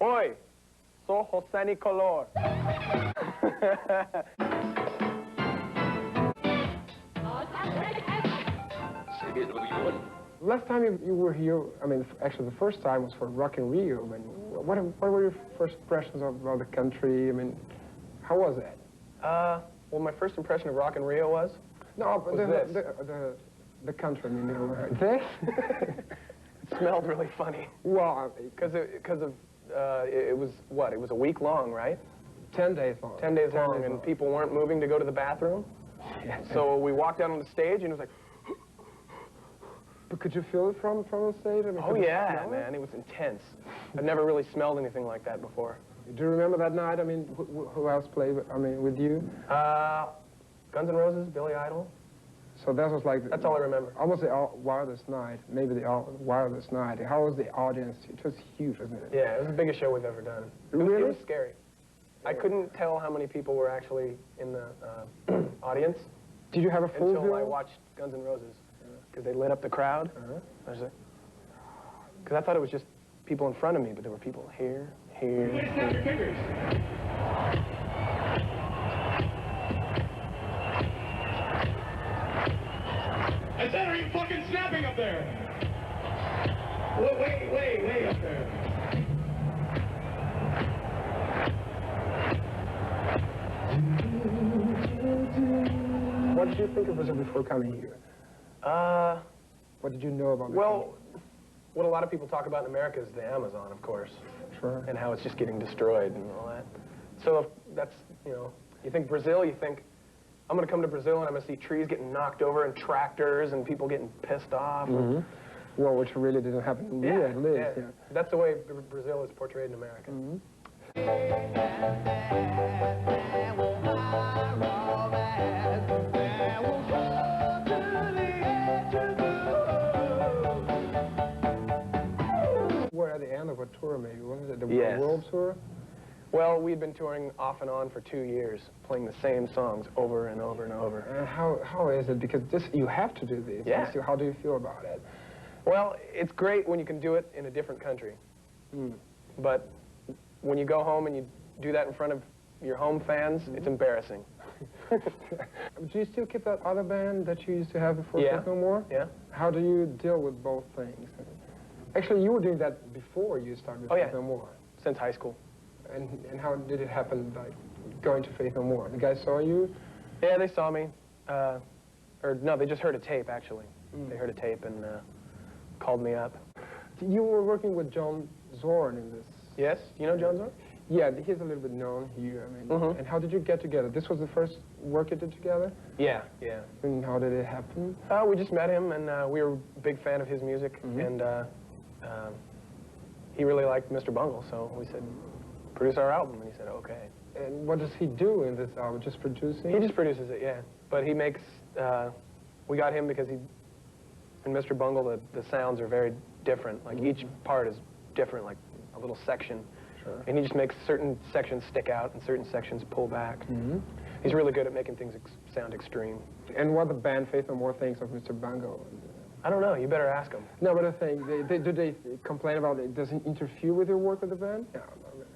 Oi, soy José Nicolor. Last time you were here, I mean, actually the first time was for Rock in Rio. I mean, what were your first impressions about the country? I mean, how was that? Well, my first impression of Rock in Rio was? No, but the country, I mean, this? It smelled really funny. Well, because it was, what, it was a week long, right? 10 days long. 10 days long, and people weren't moving to go to the bathroom. Yeah. So we walked out on the stage, and it was like... But could you feel it from the stage? I mean, oh, yeah, man, it was intense. I've never really smelled anything like that before. Do you remember that night? I mean, who else played, with you? Guns N' Roses, Billy Idol. So that was like... That's all I remember. Almost the wildest night, maybe the wildest night. How was the audience? It was huge, wasn't it? Yeah, it was the biggest show we've ever done. Really? It was scary. I couldn't tell how many people were actually in the audience. Did you have a full until I watched Guns N' Roses, because they lit up the crowd. Because I thought it was just people in front of me, but there were people here, here. Snap your fingers. I said, are you fucking snapping up there? Way up there. What did you think of Brazil before coming here? What did you know about it? Well, what a lot of people talk about in America is the Amazon, of course. Sure. And how it's just getting destroyed and all that. So if that's, you think Brazil, you think, I'm going to come to Brazil and I'm going to see trees getting knocked over and tractors and people getting pissed off. Mm-hmm. Well, which really didn't happen in Rio, at least. Yeah. That's the way Brazil is portrayed in America. Mm-hmm. We're at the end of a tour, maybe, wasn't it? The world tour? Well, we'd been touring off and on for 2 years, playing the same songs over and over and over. And how is it? Because you have to do this. Yeah. So how do you feel about it? Well, it's great when you can do it in a different country. But when you go home and you do that in front of your home fans, it's embarrassing. Do you still keep that other band that you used to have before FaithNoMore? Yeah. How do you deal with both things? Actually, you were doing that before you started FaithNoMore. Since high school. And how did it happen, like, going to FaithNoMore? The guys saw you? Yeah, they saw me. Or, no, they just heard a tape, actually. They heard a tape and called me up. You were working with John Zorn in this. Yes? You know John Zorn? Yeah, he's a little bit known here. I mean, and how did you get together? This was the first work you did together? Yeah. And how did it happen? We just met him, and we were a big fan of his music, and he really liked MrBungle, so we said, produce our album, and he said, okay. And what does he do in this album? Just producing? He just produces it, yeah. But he makes, we got him because in MrBungle, the sounds are very different. Like, each part is different, like a little section. Sure. And he just makes certain sections stick out and certain sections pull back. He's really good at making things sound extreme. And what the band FaithNoMore thinks of MrBungle? I don't know. You better ask him. No, but I think, do they complain about it? Does it interfere with your work with the band? No, not really.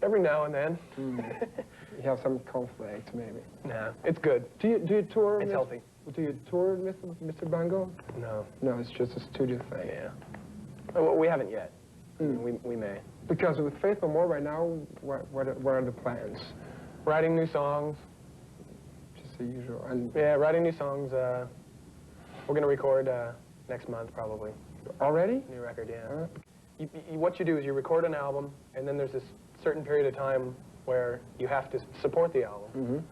Every now and then. You have some conflict, maybe. Nah, it's good. Do you tour? It's healthy. Do you tour MrBungle? No. No, it's just a studio thing. Yeah. Well, we haven't yet. We may. Because with FaithNoMore right now, what are the plans? Writing new songs. Just the usual. And yeah, writing new songs. We're going to record next month, probably. Already? New record, yeah. What you do is you record an album, and then there's this certain period of time where you have to support the album.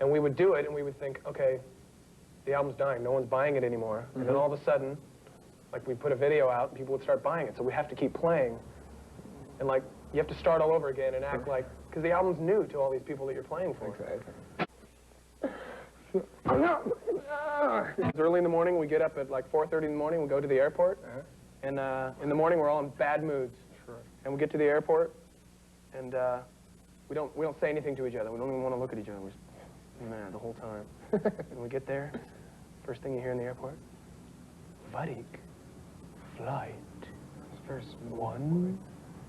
And we would do it, and we would think, okay, the album's dying, no one's buying it anymore. And then all of a sudden, like, we put a video out, and people would start buying it, so we have to keep playing. And, like, you have to start all over again and act like, because the album's new to all these people that you're playing for. Exactly. It's early in the morning, we get up at like 4:30 in the morning, we go to the airport, and in the morning we're all in bad moods. Sure. And we get to the airport, and we don't say anything to each other. We don't even want to look at each other. We're just mad the whole time. And we get there, first thing you hear in the airport, Varig, flight, It's very small. 1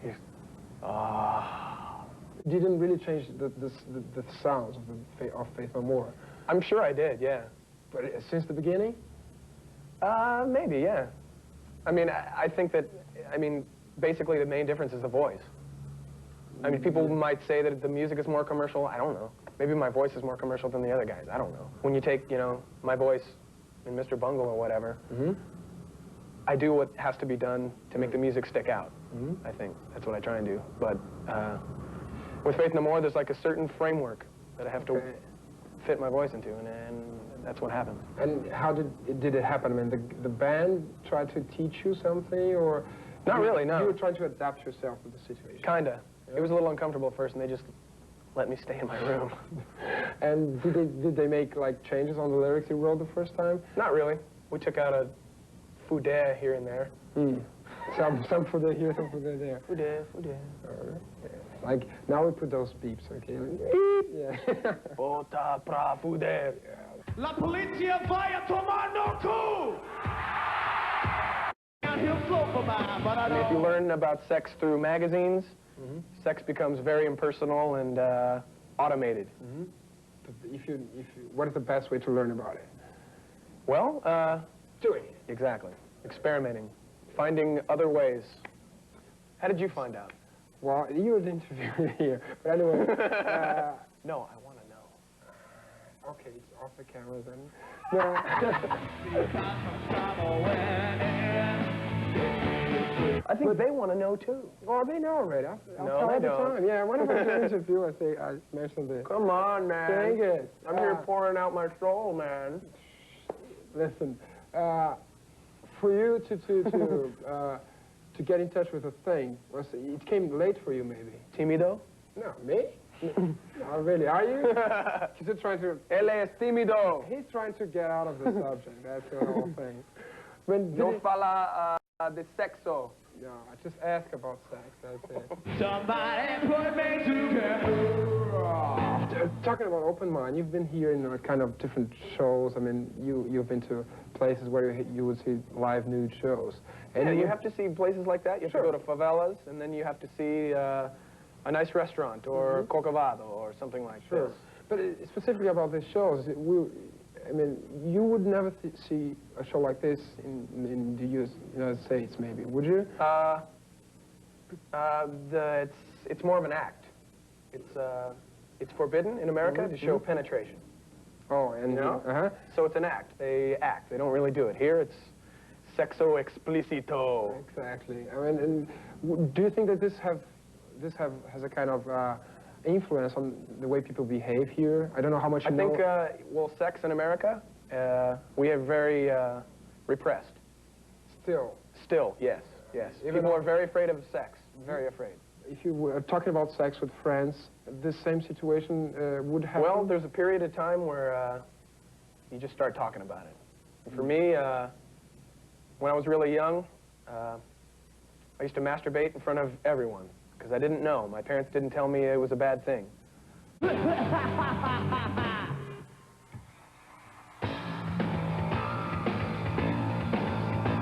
is Didn't really change the sounds of FaithNoMore. I'm sure I did, yeah. But since the beginning? Maybe, yeah. I mean, I think that, I mean, basically the main difference is the voice. I mean, people might say that the music is more commercial. I don't know. Maybe my voice is more commercial than the other guys. I don't know. When you take, you know, my voice in MrBungle or whatever, I do what has to be done to make the music stick out. I think that's what I try and do. But with FaithNoMore, there's like a certain framework that I have to fit my voice into, and that's what happens. And how did it happen? I mean, the band tried to teach you something, or not really? No. You were trying to adapt yourself to the situation. Kinda. Yeah. It was a little uncomfortable at first, and they just let me stay in my room. And did they make like changes on the lyrics you wrote the first time? Not really. We took out a foudet here and there. Some foudet here, some foudet there. Foudet, foudet. Like now we put those beeps, okay? Beep. Yeah. Bota pra foudet. La polizia vai a tomar no cu! He'll float for mine, but I don't. If you learn about sex through magazines, sex becomes very impersonal and automated. What is the best way to learn about it? Well, Doing it. Exactly. Experimenting. Finding other ways. How did you find out? Well, you were the interviewer here. But anyway. No, I want to know. Okay, it's off the camera then. No. I think they want to know too. Well, they know already. I'll No, tell they all the don't. time. Yeah, whenever I do an interview, I mention this. Come on, man. Dang it. I'm here pouring out my soul, man. Listen, for you to get in touch with a thing, it came late for you, maybe. Tímido? No, me? Not really. Are you? He's just trying to. Él es tímido. He's trying to get out of the subject. That's the whole thing. No fala de sexo. No, I just ask about sex. That's it. Somebody put me together. Talking about open mind, you've been here in kind of different shows. I mean, you've been to places where you would see live nude shows. And Yeah, you have to see places like that. You have Sure. to go to favelas, and then you have to see a nice restaurant or Corcovado or something like Sure. this. But specifically about these shows, I mean, you would never see a show like this in the United States, maybe, would you? It's more of an act. It's forbidden in America to show penetration. Oh, and You know? So it's an act. They act. They don't really do it. Here it's sexo explicito. Exactly. I mean, and do you think that this has a kind of influence on the way people behave here? I don't know how much you I think, know. well, sex in America, we are very repressed. Still, yes. Even People though- are very afraid of sex. Very afraid. If you were talking about sex with friends, this same situation would happen? Well, there's a period of time where you just start talking about it. And for me, when I was really young, I used to masturbate in front of everyone because I didn't know. My parents didn't tell me it was a bad thing.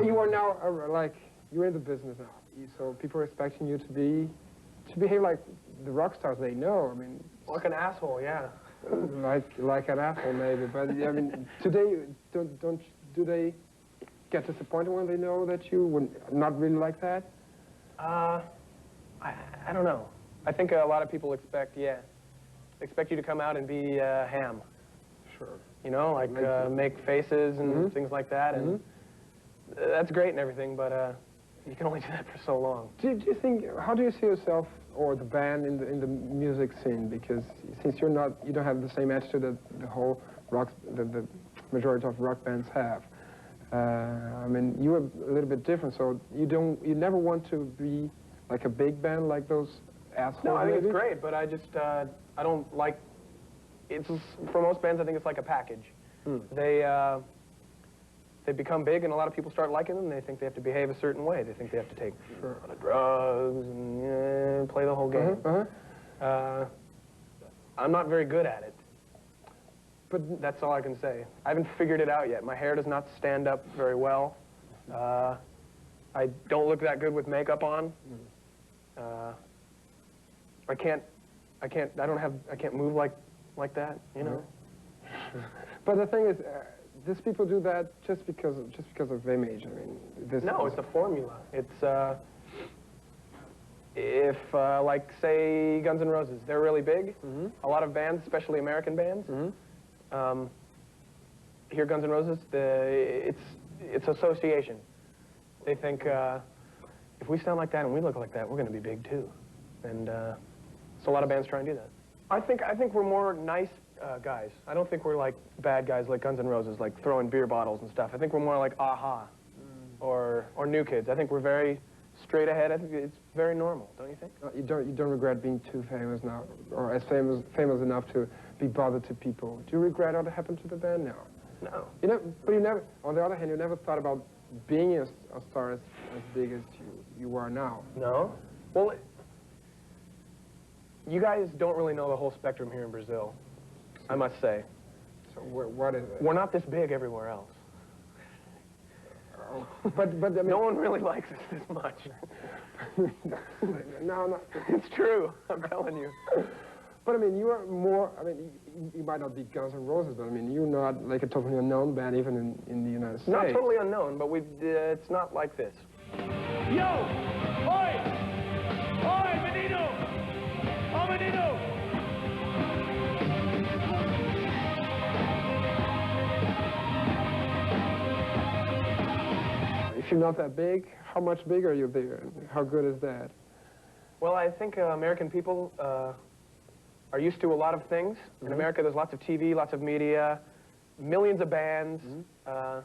You are now, you're in the business now, so people are expecting you to behave like the rock stars they know. I mean, Like an asshole, yeah. like an asshole maybe, but I mean, today, do they get disappointed when they know that you were not really like that? I don't know. I think a lot of people expect you to come out and be ham. Sure. You know, like make faces and things like that, and that's great and everything, but you can only do that for so long. Do you think? How do you see yourself or the band in the music scene? Because since you don't have the same attitude that the majority of rock bands have. I mean, you're a little bit different, so you never want to be like a big band like those assholes. No, I think maybe? it's great, but I just I don't like. It's for most bands, I think it's like a package. They become big, and a lot of people start liking them. They think they have to behave a certain way. They think they have to take a lot of drugs and play the whole game. I'm not very good at it, but that's all I can say. I haven't figured it out yet. My hair does not stand up very well. I don't look that good with makeup on. I can't move like that, you know. But the thing is, these people do that just because of image. I mean, no, it's a formula. It's if like say Guns N' Roses, they're really big. A lot of bands, especially American bands, hear Guns N' Roses. It's association. They think if we sound like that and we look like that, we're going to be big too. And so a lot of bands try and do that. I think we're more nice guys. I don't think we're like bad guys like Guns N' Roses, like throwing beer bottles and stuff. I think we're more like Aha or New Kids. I think we're very straight ahead. I think it's very normal, don't you think? You don't regret being too famous now, or as famous enough to be bothered to people. Do you regret what happened to the band now? No. But you never. On the other hand, you never thought about being a star as big as you are now. No. Well, you guys don't really know the whole spectrum here in Brazil, I must say. So what is it? We're not this big everywhere else. But I mean, no one really likes us this much. No. It's true. I'm telling you. But I mean, you are more. I mean, you might not be Guns N' Roses, but I mean, you're not like a totally unknown band even in the United States. Not totally unknown, but it's not like this. Yo! Oi! Oi, menino! Oh, menino! If you're not that big, how much bigger are you there? How good is that? Well, I think American people are used to a lot of things. In America, there's lots of TV, lots of media, millions of bands, and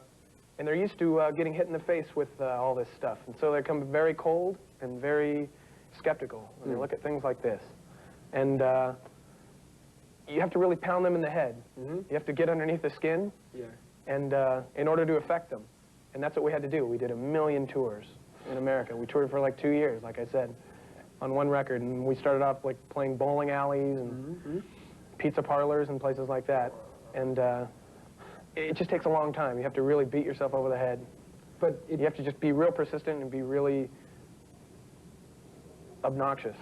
they're used to getting hit in the face with all this stuff. And so they become very cold and very skeptical when they look at things like this. And you have to really pound them in the head. You have to get underneath the skin, and in order to affect them. And that's what we had to do. We did 1 million tours in America. We toured for like 2 years, like I said, on one record. And we started off like playing bowling alleys and pizza parlors and places like that. And it just takes a long time. You have to really beat yourself over the head. But you have to just be real persistent and be really obnoxious.